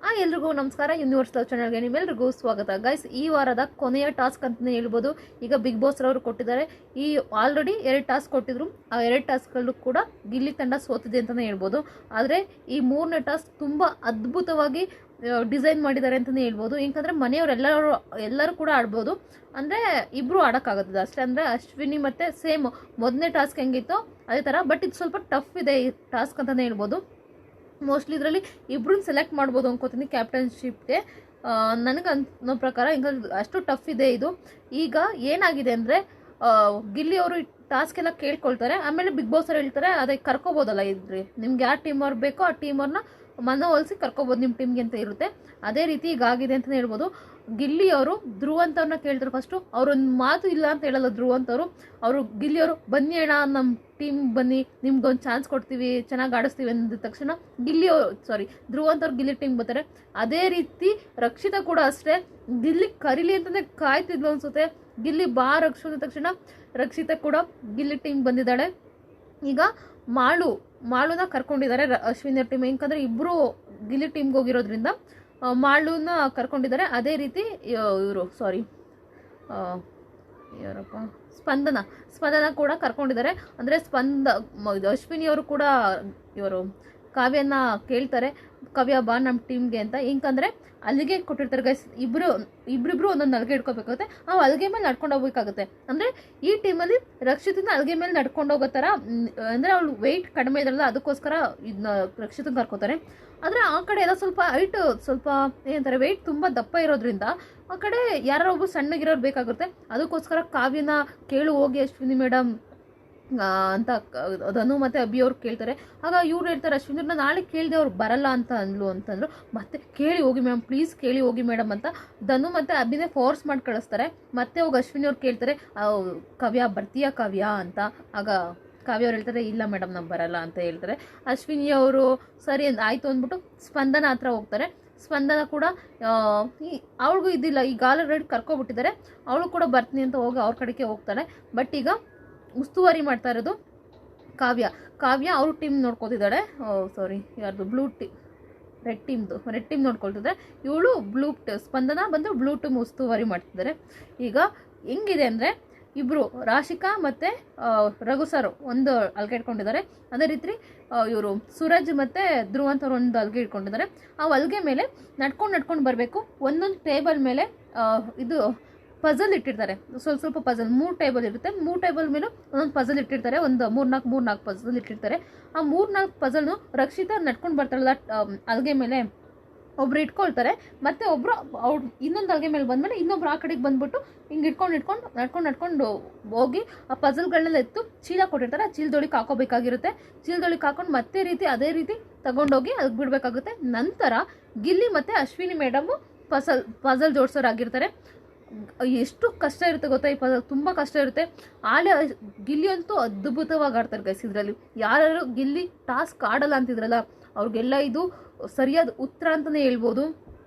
ಎಲ್ರಿಗೂ ನಮಸ್ಕಾರ. Universe love ಚಾನಲ್ಗೆ ನಿಮ್ಮೆಲ್ರಿಗೂ ಸ್ವಾಗತ. ಗೈಸ್, ಈ ವಾರದ ಕೊನೆಯ ಟಾಸ್ಕ್ ಅಂತಲೇ ಹೇಳ್ಬೋದು. ಈಗ ಬಿಗ್ ಬಾಸ್ ಅವರು ಕೊಟ್ಟಿದ್ದಾರೆ. ಈ ಆಲ್ರೆಡಿ 2 ಟಾಸ್ಕ್ ಕೊಟ್ಟಿದ್ರು. ಆ 2 ಟಾಸ್ಕ್ಗಳು ಕೂಡ ಗಿಲ್ಲಿ ತಂಡ ಸೋತಿದೆ ಅಂತಲೇ ಹೇಳ್ಬೋದು. ಆದರೆ ಈ 3ನೇ ಟಾಸ್ಕ್ ತುಂಬ ಅದ್ಭುತವಾಗಿ ಡಿಸೈನ್ ಮಾಡಿದ್ದಾರೆ ಅಂತಲೇ ಹೇಳ್ಬೋದು. ಯಾಕಂದರೆ ಎಲ್ಲರೂ ಕೂಡ ಆಡ್ಬೋದು. ಅಂದರೆ ಇಬ್ಬರು ಆಡೋಕ್ಕಾಗುತ್ತದೆ ಅಷ್ಟೇ. ಅಂದರೆ ಅಶ್ವಿನಿ ಮತ್ತು ಸೇಮ್ ಮೊದಲನೇ ಟಾಸ್ಕ್ ಹೆಂಗಿತ್ತು ಅದೇ ಥರ. ಬಟ್ ಇದು ಸ್ವಲ್ಪ ಟಫ್ ಇದೆ ಈ ಟಾಸ್ಕ್ ಅಂತಲೇ ಹೇಳ್ಬೋದು. ಮೋಸ್ಟ್ಲಿ ಇದರಲ್ಲಿ ಇಬ್ಬರನ್ನ ಸೆಲೆಕ್ಟ್ ಮಾಡ್ಬೋದು ಅನ್ಕೋತೀನಿ ಕ್ಯಾಪ್ಟನ್ಶಿಪ್ಗೆ. ನನಗೆ ಅನ್ನೋ ಪ್ರಕಾರ ಹಿಂಗೆ ಅಷ್ಟು ಟಫ್ ಇದೆ ಇದು. ಈಗ ಏನಾಗಿದೆ ಅಂದರೆ ಗಿಲ್ಲಿ ಅವರು ಟಾಸ್ಕ್ ಎಲ್ಲ ಕೇಳ್ಕೊಳ್ತಾರೆ. ಆಮೇಲೆ ಬಿಗ್ ಬಾಸ್ ಅವ್ರು ಹೇಳ್ತಾರೆ ಅದಕ್ಕೆ ಕರ್ಕೋಬೋದಲ್ಲ ಇದ್ರಿ, ನಿಮ್ಗೆ ಯಾವ ಟೀಮ್ ಅವ್ರು ಬೇಕೋ ಆ ಟೀಮ್ ಅವ್ರನ್ನ ಮನವೊಲಿಸಿ ಕರ್ಕೋಬೋದು ನಿಮ್ಮ ಟೀಮ್ಗೆ ಅಂತ ಇರುತ್ತೆ. ಅದೇ ರೀತಿ ಈಗ ಆಗಿದೆ ಅಂತಲೇ ಹೇಳ್ಬೋದು. ಗಿಲ್ಲಿ ಅವರು ಧ್ರುವ ಅಂತವ್ರನ್ನ ಕೇಳ್ತಾರೆ. ಫಸ್ಟು ಅವ್ರೊಂದು ಮಾತು ಇಲ್ಲ ಅಂತ ಹೇಳಲ್ಲ ಧ್ರುವ ಅಂತವರು. ಅವರು ಗಿಲ್ಲಿ ಅವರು ಬನ್ನಿ ಅಣ್ಣ ನಮ್ಮ ಟೀಮ್ ಬನ್ನಿ, ನಿಮ್ಗೊಂದು ಚಾನ್ಸ್ ಕೊಡ್ತೀವಿ, ಚೆನ್ನಾಗಿ ಆಡಿಸ್ತೀವಿ ಅಂದ ತಕ್ಷಣ ಧ್ರುವ ಅಂತವ್ರು ಗಿಲ್ಲಿ ಟೀಮ್ ಬರ್ತಾರೆ. ಅದೇ ರೀತಿ ರಕ್ಷಿತಾ ಕೂಡ ಅಷ್ಟೇ, ಗಿಲ್ಲಿ ಕರೀಲಿ ಅಂತಂದರೆ ಕಾಯ್ತಿದ್ಲು ಅನ್ಸುತ್ತೆ. ಗಿಲ್ಲಿ ಬಾ ರಕ್ಷ ಅಂದ ತಕ್ಷಣ ರಕ್ಷಿತಾ ಕೂಡ ಗಿಲ್ಲಿ ಟೀಮ್ ಬಂದಿದ್ದಾಳೆ. ಈಗ ಮಾಳುನ ಕರ್ಕೊಂಡಿದ್ದಾರೆ ಅಶ್ವಿನಿ ಟೀಮ್. ಯಾಕಂದರೆ ಇಬ್ಬರು ಗಿಲ್ಲಿ ಟೀಮ್ಗೆ ಹೋಗಿರೋದ್ರಿಂದ ಮಾಳುನ ಕರ್ಕೊಂಡಿದ್ದಾರೆ. ಅದೇ ರೀತಿ ಯಾರಪ್ಪ ಸ್ಪಂದನ ಕೂಡ ಕರ್ಕೊಂಡಿದ್ದಾರೆ. ಅಂದರೆ ಅಶ್ವಿನಿಯವರು ಕೂಡ ಕಾವ್ಯನ ಕೇಳ್ತಾರೆ, ಕಾವ್ಯ ಬಾ ನಮ್ಮ ಟೀಮ್ಗೆ ಅಂತ. ಏಕೆಂದರೆ ಅಲ್ಲಿಗೆ ಕೊಟ್ಟಿರ್ತಾರೆ ಗೈಸ್. ಇಬ್ರಿಬ್ರು ಒಂದೊಂದು ಅಲ್ಗೆ ಇಟ್ಕೋಬೇಕಾಗುತ್ತೆ. ಆ ಅಲ್ಗೆ ಮೇಲೆ ನಡ್ಕೊಂಡು ಹೋಗ್ಬೇಕಾಗುತ್ತೆ. ಅಂದರೆ ಈ ಟೀಮಲ್ಲಿ ರಕ್ಷಿತನ ಅಲ್ಗೆ ಮೇಲೆ ನಡ್ಕೊಂಡು ಹೋಗೋ ಥರ, ಅಂದರೆ ಅವಳು ವೆಯ್ಟ್ ಕಡಿಮೆ ಇದ್ರಲ್ಲ, ಅದಕ್ಕೋಸ್ಕರ ಇದನ್ನ ರಕ್ಷಿತನ ಕರ್ಕೋತಾರೆ. ಆದರೆ ಆ ಕಡೆ ಎಲ್ಲ ಸ್ವಲ್ಪ ಏನಂತಾರೆ ವೆಯ್ಟ್ ತುಂಬ ದಪ್ಪ ಇರೋದ್ರಿಂದ ಆ ಕಡೆ ಯಾರೋ ಒಬ್ಬರು ಸಣ್ಣಗಿರೋರು ಬೇಕಾಗುತ್ತೆ. ಅದಕ್ಕೋಸ್ಕರ ಕಾವ್ಯನ ಕೇಳು ಹೋಗಿ ಅಶ್ವಿನಿ ಮೇಡಮ್ ಅಂತ ಧನು ಮತ್ತು ಅಭಿ ಅವ್ರು ಕೇಳ್ತಾರೆ. ಆಗ ಇವ್ರು ಹೇಳ್ತಾರೆ ಅಶ್ವಿನಿಯವ್ರನ್ನ ನಾಳೆ ಕೇಳಿದೆ ಅವ್ರು ಬರಲ್ಲ ಅಂತಂದ್ರು. ಮತ್ತೆ ಕೇಳಿ ಹೋಗಿ ಮೇಡಮ್, ಪ್ಲೀಸ್ ಕೇಳಿ ಹೋಗಿ ಮೇಡಮ್ ಅಂತ ಧನು ಮತ್ತು ಅಭಿನೇ ಫೋರ್ಸ್ ಮಾಡಿ ಕಳಿಸ್ತಾರೆ. ಮತ್ತೆ ಹೋಗಿ ಅಶ್ವಿನಿಯವ್ರು ಕೇಳ್ತಾರೆ, ಕಾವ್ಯ ಬರ್ತೀಯಾ ಕಾವ್ಯ ಅಂತ. ಆಗ ಕಾವ್ಯ ಅವ್ರು ಹೇಳ್ತಾರೆ ಇಲ್ಲ ಮೇಡಮ್ ನಾವು ಬರಲ್ಲ ಅಂತ ಹೇಳ್ತಾರೆ. ಅಶ್ವಿನಿ ಅವರು ಸರಿ ಆಯಿತು ಅಂದ್ಬಿಟ್ಟು ಸ್ಪಂದನ ಹತ್ರ ಹೋಗ್ತಾರೆ. ಸ್ಪಂದನ ಕೂಡ ಅವಳಿಗೂ ಇದಿಲ್ಲ, ಈಗ ಆಲ್ರೆಡಿ ಕರ್ಕೊಬಿಟ್ಟಿದ್ದಾರೆ. ಅವಳು ಕೂಡ ಬರ್ತೀನಿ ಅಂತ ಹೋಗಿ ಅವ್ರ ಕಡೆಗೆ ಹೋಗ್ತಾಳೆ. ಬಟ್ ಈಗ ಉಸ್ತುವಾರಿ ಮಾಡ್ತಾ ಇರೋದು ಕಾವ್ಯ ಅವ್ರ ಟೀಮ್ ನೋಡ್ಕೊತಿದ್ದಾಳೆ. ಯಾರ್ದು ರೆಡ್ ಟೀಮ್ ನೋಡ್ಕೊಳ್ತಿದ್ದಾರೆ. ಇವಳು ಸ್ಪಂದನ ಬಂದು ಬ್ಲೂ ಟೀಮ್ ಉಸ್ತುವಾರಿ ಮಾಡ್ತಿದ್ದಾರೆ. ಈಗ ಹೆಂಗಿದೆ ಅಂದರೆ ಇಬ್ಬರು ರಾಶಿಕಾ ಮತ್ತು ರಘು ಸರ್ ಒಂದು ಅಲ್ಗೆ ಇಟ್ಕೊಂಡಿದ್ದಾರೆ. ಅದೇ ರೀತಿ ಇವರು ಸೂರಜ್ ಮತ್ತು ಧ್ರುವ ಅಂತವ್ರು ಒಂದು ಅಲ್ಗೆ ಇಟ್ಕೊಂಡಿದ್ದಾರೆ. ಆ ಅಲ್ಗೆ ಮೇಲೆ ನಡ್ಕೊಂಡು ಬರಬೇಕು. ಒಂದೊಂದು ಟೇಬಲ್ ಮೇಲೆ ಇದು ಪಜಲ್ ಇಟ್ಟಿರ್ತಾರೆ. ಸ್ವಲ್ಪ ಪಜಲ್ 3 ಟೇಬಲ್ ಇರುತ್ತೆ. 3 ಟೇಬಲ್ ಮೇಲೂ ಒಂದೊಂದು ಪಜಲ್ ಇಟ್ಟಿರ್ತಾರೆ. ಒಂದು 3-4 ಪಜಲ್ ಇಟ್ಟಿರ್ತಾರೆ. ಆ 3-4 ಪಜಲ್ನು ರಕ್ಷಿತಾ ನಡ್ಕೊಂಡು ಬರ್ತಾರಲ್ಲ ಅಲ್ಗೆ ಮೇಲೆ ಒಬ್ರು ಇಟ್ಕೊಳ್ತಾರೆ. ಮತ್ತೆ ಒಬ್ರು ಅವ್ರು ಇನ್ನೊಂದು ಅಲ್ಗೆ ಮೇಲೆ ಬಂದಮೇಲೆ ಇನ್ನೊಬ್ರು ಆ ಕಡೆಗೆ ಬಂದ್ಬಿಟ್ಟು ಹಿಂಗೆ ನಡ್ಕೊಂಡು ಹೋಗಿ ಆ ಪಜಲ್ಗಳನ್ನೆಲ್ಲ ಎತ್ತು ಚೀಲ ಕೊಟ್ಟಿರ್ತಾರೆ. ಆ ಚೀಲದೊಳಗೆ ಹಾಕೋಬೇಕಾಗಿರುತ್ತೆ. ಚೀಲದೊಳಗೆ ಹಾಕೊಂಡು ಅದೇ ರೀತಿ ತಗೊಂಡೋಗಿ ಅದಕ್ಕೆ ಬಿಡಬೇಕಾಗುತ್ತೆ. ನಂತರ ಗಿಲ್ಲಿ ಮತ್ತು ಅಶ್ವಿನಿ ಮೇಡಮು ಪಜಲ್ ಜೋಡಿಸೋರಾಗಿರ್ತಾರೆ. ಎಷ್ಟು ಕಷ್ಟ ಇರುತ್ತೆ ಗೊತ್ತಾ ಈ ಪಜಲ್, ತುಂಬ ಕಷ್ಟ ಇರುತ್ತೆ. ಗಿಲ್ಲಿ ಅಂತೂ ಅದ್ಭುತವಾಗಿ ಆಡ್ತಾರೆ ಗೈಸ್. ಇದರಲ್ಲಿ ಯಾರು ಗಿಲ್ಲಿ ಟಾಸ್ಕ್ ಆಡಲ್ಲ ಅಂತಿದ್ರಲ್ಲ ಅವ್ರಿಗೆಲ್ಲ ಇದು ಸರಿಯಾದ ಉತ್ತರ ಅಂತಲೇ ಹೇಳ್ಬೋದು.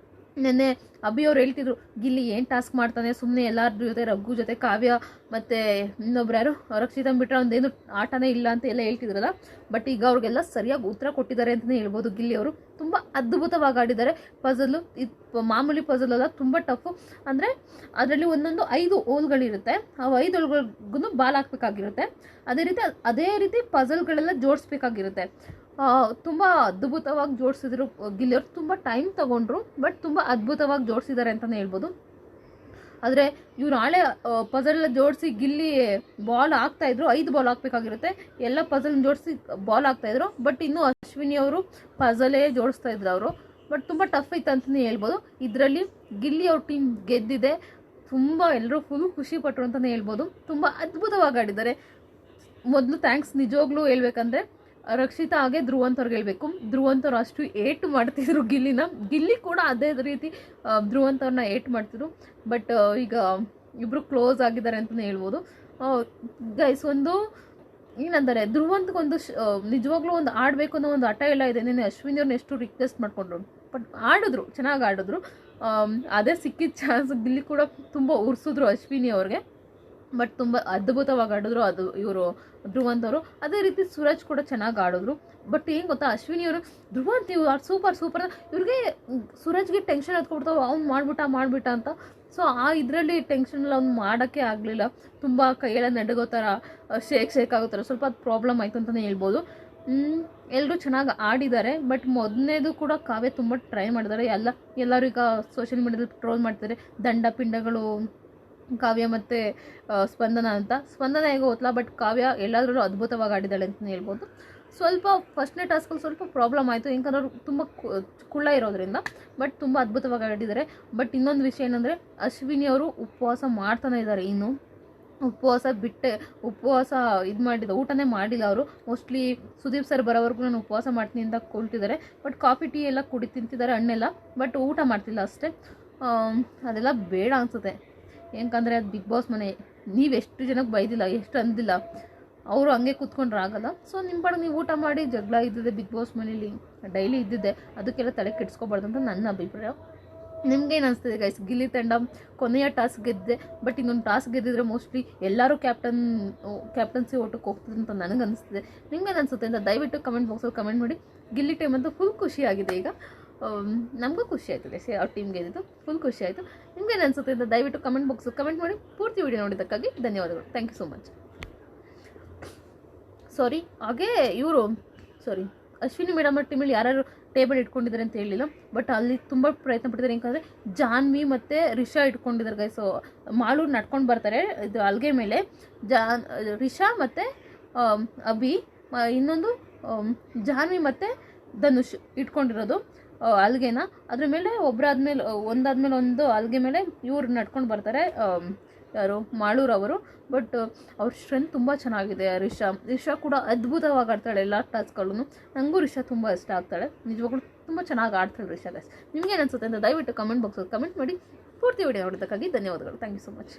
ನೆನ್ನೆ ಅಭಿ ಅವ್ರು ಹೇಳ್ತಿದ್ರು ಗಿಲ್ಲಿ ಏನು ಟಾಸ್ಕ್ ಮಾಡ್ತಾನೆ, ಸುಮ್ಮನೆ ಎಲ್ಲರ ಜೊತೆ ರಘು ಜೊತೆ ಕಾವ್ಯ ಮತ್ತು ಇನ್ನೊಬ್ರು ಯಾರು ರಕ್ಷಿತಾ ಬಿಟ್ಟರೆ ಒಂದೇನು ಆಟನೇ ಇಲ್ಲ ಅಂತ ಎಲ್ಲ ಹೇಳ್ತಿದ್ರಲ್ಲ. ಬಟ್ ಈಗ ಅವ್ರಿಗೆಲ್ಲ ಸರಿಯಾಗಿ ಉತ್ತರ ಕೊಟ್ಟಿದ್ದಾರೆ ಅಂತಲೇ ಹೇಳ್ಬೋದು. ಗಿಲ್ಲಿ ಅವರು ತುಂಬ ಅದ್ಭುತವಾಗಿ ಆಡಿದ್ದಾರೆ. ಪಜಲ್ಲು ಮಾಮೂಲಿ ಪಜಲ್ ಅಲ್ಲ, ತುಂಬ ಟಫು. ಅಂದರೆ ಅದರಲ್ಲಿ ಒಂದೊಂದು 5 ಹೋಲ್ಗಳಿರುತ್ತೆ. ಆ 5 ಹೋಲ್ಗಳಿಗೂ ಬಾಲ್ ಹಾಕ್ಬೇಕಾಗಿರುತ್ತೆ. ಅದೇ ರೀತಿ ಪಜಲ್ಗಳೆಲ್ಲ ಜೋಡಿಸ್ಬೇಕಾಗಿರುತ್ತೆ. ತುಂಬ ಅದ್ಭುತವಾಗಿ ಜೋಡಿಸಿದ್ರು ಗಿಲ್ಲಿಯವರು. ತುಂಬ ಟೈಮ್ ತಗೊಂಡ್ರು, ಬಟ್ ತುಂಬ ಅದ್ಭುತವಾಗಿ ಜೋಡಿಸಿದ್ದಾರೆ ಅಂತಲೇ ಹೇಳ್ಬೋದು. ಆದರೆ ಇವ್ರು ನಾಳೆ ಪಜಲ್ ಜೋಡಿಸಿ ಗಿಲ್ಲಿ ಬಾಲ್ ಹಾಕ್ತಾಯಿದ್ರು. 5 ಬಾಲ್ ಹಾಕಬೇಕಾಗಿರುತ್ತೆ. ಎಲ್ಲ ಪಜಲ್ ಜೋಡಿಸಿ ಬಾಲ್ ಹಾಕ್ತಾಯಿದ್ರು. ಬಟ್ ಇನ್ನೂ ಅಶ್ವಿನಿ ಅವರು ಪಜಲೇ ಜೋಡಿಸ್ತಾ ಇದ್ರು ಅವರು. ಬಟ್ ತುಂಬ ಟಫ್ ಇತ್ತು ಅಂತಲೇ ಹೇಳ್ಬೋದು. ಇದರಲ್ಲಿ ಗಿಲ್ಲಿ ಅವ್ರ ಟೀಮ್ ಗೆದ್ದಿದೆ. ತುಂಬ ಎಲ್ಲರೂ ಫುಲ್ ಖುಷಿ ಪಟ್ಟರು ಅಂತಲೇ ಹೇಳ್ಬೋದು. ತುಂಬ ಅದ್ಭುತವಾಗಿ ಆಡಿದ್ದಾರೆ. ಮೊದಲು ಥ್ಯಾಂಕ್ಸ್ ನಿಜವಾಗ್ಲೂ ಹೇಳ್ಬೇಕಂದ್ರೆ ರಕ್ಷಿತಾ ಹಾಗೆ ಧ್ರುವಂತವ್ರಿಗೆ ಹೇಳ್ಬೇಕು. ಧ್ರುವಂತವ್ರು ಅಷ್ಟು ಏಟು ಮಾಡ್ತಿದ್ರು ಗಿಲ್ಲಿ ಕೂಡ ಅದೇ ರೀತಿ ಧ್ರುವಂತವ್ರನ್ನ ಏಟು ಮಾಡ್ತಿದ್ರು. ಬಟ್ ಈಗ ಇಬ್ಬರು ಕ್ಲೋಸ್ ಆಗಿದ್ದಾರೆ ಅಂತಲೇ ಹೇಳ್ಬೋದು ಗೈಸ್. ಏನಂದರೆ ಧ್ರುವಂತಗೊಂದು ನಿಜವಾಗ್ಲೂ ಒಂದು ಆಡಬೇಕು ಅನ್ನೋ ಒಂದು ಹಠ ಎಲ್ಲ ಇದೆ. ನೆನ್ನೆ ಅಶ್ವಿನಿಯವ್ರನ್ನ ಎಷ್ಟು ರಿಕ್ವೆಸ್ಟ್ ಮಾಡಿಕೊಂಡ್ರು, ಬಟ್ ಚೆನ್ನಾಗಿ ಆಡಿದ್ರು. ಅದೇ ಸಿಕ್ಕಿದ ಚಾನ್ಸ್ ಗಿಲ್ಲಿ ಕೂಡ ತುಂಬ ಉರ್ಸಿದ್ರು ಅಶ್ವಿನಿ ಅವ್ರಿಗೆ. ಬಟ್ ತುಂಬ ಅದ್ಭುತವಾಗಿ ಆಡಿದ್ರು ಅದು ಇವರು ಧ್ರುವಂತ್ ಅವರು. ಅದೇ ರೀತಿ ಸೂರಜ್ ಕೂಡ ಚೆನ್ನಾಗಿ ಆಡಿದ್ರು. ಬಟ್ ಏನು ಗೊತ್ತಾ, ಅಶ್ವಿನಿ ಅವರು ಧ್ರುವಂತ್ ಇವ್ರು ಸೂಪರ್ ಇವ್ರಿಗೆ ಸೂರಜ್ಗೆ ಟೆನ್ಷನ್ ಹತ್ಕೊಡ್ತಾವೆ, ಅವ್ನು ಮಾಡ್ಬಿಟ್ಟ ಅಂತ. ಸೊ ಆ ಇದರಲ್ಲಿ ಟೆನ್ಷನ್ ಅವ್ನು ಮಾಡೋಕ್ಕೆ ಆಗಲಿಲ್ಲ. ತುಂಬ ಕೈಯೆಲ್ಲ ನಡುಗೋ ಥರ ಶೇಕ್ ಆಗೋ ಥರ ಸ್ವಲ್ಪ ಪ್ರಾಬ್ಲಮ್ ಆಯಿತು ಅಂತಲೇ ಹೇಳ್ಬೋದು. ಎಲ್ಲರೂ ಚೆನ್ನಾಗಿ ಆಡಿದ್ದಾರೆ. ಬಟ್ ಮೊದಲನೇದು ಕೂಡ ಕಾವ್ಯ ತುಂಬ ಟ್ರೈ ಮಾಡಿದ್ದಾರೆ. ಎಲ್ಲರೂ ಈಗ ಸೋಷಿಯಲ್ ಮೀಡಿಯಾದಲ್ಲಿ ಟ್ರೋಲ್ ಮಾಡ್ತಾರೆ, ದಂಡ ಪಿಂಡಗಳು ಕಾವ್ಯ ಮತ್ತು ಸ್ಪಂದನ ಅಂತ. ಸ್ಪಂದನ ಹೇಗೋ ಗೊತ್ತಿಲ್ಲ, ಬಟ್ ಕಾವ್ಯ ಎಲ್ಲಾದ್ರೂ ಅದ್ಭುತವಾಗಿ ಆಡಿದ್ದಾಳೆ ಅಂತಲೇ ಹೇಳ್ಬೋದು. ಸ್ವಲ್ಪ ಫಸ್ಟ್ನೇ ಟಾಸ್ಕಲ್ಲಿ ಸ್ವಲ್ಪ ಪ್ರಾಬ್ಲಮ್ ಆಯಿತು, ಯಾಕಂದ್ರೆ ಅವರು ತುಂಬ ಕುಳ್ಳ ಇರೋದ್ರಿಂದ. ಬಟ್ ತುಂಬ ಅದ್ಭುತವಾಗಿ ಆಡಿದ್ದಾರೆ. ಬಟ್ ಇನ್ನೊಂದು ವಿಷಯ ಏನಂದರೆ, ಅಶ್ವಿನಿ ಅವರು ಉಪವಾಸ ಮಾಡ್ತಾನೆ ಇದ್ದಾರೆ. ಇನ್ನು ಉಪವಾಸ ಇದು ಮಾಡಿದ ಊಟನೇ ಮಾಡಿಲ್ಲ ಅವರು. ಮೋಸ್ಟ್ಲಿ ಸುದೀಪ್ ಸರ್ ಬರೋವರೆಗೂ ನಾನು ಉಪವಾಸ ಮಾಡ್ತೀನಿ ಅಂತ ಕೊಳ್ತಿದ್ದಾರೆ. ಬಟ್ ಕಾಫಿ ಟೀ ಎಲ್ಲ ತಿಂತಿದ್ದಾರೆ, ಹಣ್ಣೆಲ್ಲ. ಬಟ್ ಊಟ ಮಾಡ್ತಿಲ್ಲ ಅಷ್ಟೇ. ಅದೆಲ್ಲ ಬೇಡ ಅನಿಸುತ್ತೆ. ಯಾಕಂದರೆ ಅದು ಬಿಗ್ ಬಾಸ್ ಮನೆ, ನೀವು ಎಷ್ಟು ಜನಕ್ಕೆ ಬೈದಿಲ್ಲ, ಎಷ್ಟು ಅಂದಿಲ್ಲ, ಅವರು ಹಂಗೆ ಕೂತ್ಕೊಂಡ್ರೆ ಆಗಲ್ಲ. ಸೊ ನಿಮ್ಮ ಪಾಡಿಗೆ ನೀವು ಊಟ ಮಾಡಿ. ಜಗಳ ಇದ್ದಿದೆ ಬಿಗ್ ಬಾಸ್ ಮನೇಲಿ, ಡೈಲಿ ಇದ್ದಿದ್ದೆ, ಅದಕ್ಕೆಲ್ಲ ತಲೆ ಕೆಡಿಸ್ಕೊಬಾರ್ದು ಅಂತ ನನ್ನ ಅಭಿಪ್ರಾಯ. ನಿಮ್ಗೇನು ಅನಿಸ್ತದೆ ಗೈಸ್? ಗಿಲ್ಲಿ ತಂಡ ಕೊನೆಯ ಟಾಸ್ಕ್ ಗೆದ್ದೆ, ಬಟ್ ಇನ್ನೊಂದು ಟಾಸ್ಕ್ ಗೆದ್ದಿದ್ರೆ ಮೋಸ್ಟ್ಲಿ ಎಲ್ಲರೂ ಕ್ಯಾಪ್ಟನ್ಸಿ ಓಟಕ್ಕೆ ಹೋಗ್ತದೆ ಅಂತ ನನಗೆ ಅನಿಸ್ತಿದೆ. ನಿಮ್ಗೇನು ಅನಿಸುತ್ತೆ ಅಂತ ದಯವಿಟ್ಟು ಕಮೆಂಟ್ ಬಾಕ್ಸಲ್ಲಿ ಕಮೆಂಟ್ ಮಾಡಿ. ಗಿಲ್ಲಿ ಟೀಮ್ ಅಂತೂ ಫುಲ್ ಖುಷಿಯಾಗಿದೆ. ಈಗ ನಮಗೂ ಖುಷಿ ಆಯ್ತದೆ, ಅವ್ರ ಟೀಮ್ಗೆ ಇದ್ದಿದ್ದು ಫುಲ್ ಖುಷಿ ಆಯಿತು. ನಿಮ್ಗೇನು ಅನಿಸುತ್ತೆ ಅಂತ ದಯವಿಟ್ಟು ಕಮೆಂಟ್ ಬಾಕ್ಸಲ್ಲಿ ಕಮೆಂಟ್ ಮಾಡಿ. ಪೂರ್ತಿ ವಿಡಿಯೋ ನೋಡಿದ್ದಕ್ಕಾಗಿ ಧನ್ಯವಾದಗಳು. Thank you so much. ಹಾಗೆ ಅಶ್ವಿನಿ ಮೇಡಮ್ ಅವ್ರ ಟೀಮಲ್ಲಿ ಯಾರ್ಯಾರು ಟೇಬಲ್ ಇಟ್ಕೊಂಡಿದ್ದಾರೆ ಅಂತ ಹೇಳಿಲ್ಲ, ಬಟ್ ಅಲ್ಲಿ ತುಂಬ ಪ್ರಯತ್ನ ಪಡ್ತಿದ್ದಾರೆ. ಯಾಕಂದರೆ ಜಾನ್ವಿ ಮತ್ತು ರಿಷಾ ಇಟ್ಕೊಂಡಿದ್ದಾರೆ ಗೈಸ್. ಮಾಳೂರು ನಡ್ಕೊಂಡು ಬರ್ತಾರೆ ಇದು ಅಲ್ಗೆ ಮೇಲೆ. ರಿಷಾ ಮತ್ತು ಅಭಿ, ಇನ್ನೊಂದು ಜಾನ್ವಿ ಮತ್ತು ಧನುಷ್ ಇಟ್ಕೊಂಡಿರೋದು ಅಲ್ಗೆನ. ಅದ್ರ ಮೇಲೆ ಒಂದಾದ್ಮೇಲೆ ಒಂದು ಅಲ್ಗೆ ಮೇಲೆ ಇವ್ರು ನಡ್ಕೊಂಡು ಬರ್ತಾರೆ, ಯಾರು ಮಾಳೂರವರು. ಬಟ್ ಅವ್ರ ಸ್ಟ್ರೆಂತ್ ತುಂಬ ಚೆನ್ನಾಗಿದೆ. ರಿಷಾ ಕೂಡ ಅದ್ಭುತವಾಗಿ ಆಡ್ತಾಳೆ ಎಲ್ಲ ಟಾಸ್ಕ್ಗಳನ್ನು. ನನಗೂ ರಿಷಾ ತುಂಬ ಇಷ್ಟ ಆಗ್ತಾಳೆ, ನಿಜವಾಗ್ಲೂ ತುಂಬ ಚೆನ್ನಾಗಿ ಆಡ್ತಾಳೆ ರಿಷಾ ಗೈಸ್. ನಿಮ್ಗೇನು ಅನಿಸುತ್ತೆ ಅಂತ ದಯವಿಟ್ಟು ಕಮೆಂಟ್ ಬಾಕ್ಸಲ್ಲಿ ಕಮೆಂಟ್ ಮಾಡಿ. ಪೂರ್ತಿ ವಿಡಿಯೋ ನೋಡೋದಕ್ಕಾಗಿ ಧನ್ಯವಾದಗಳು. Thank you so much.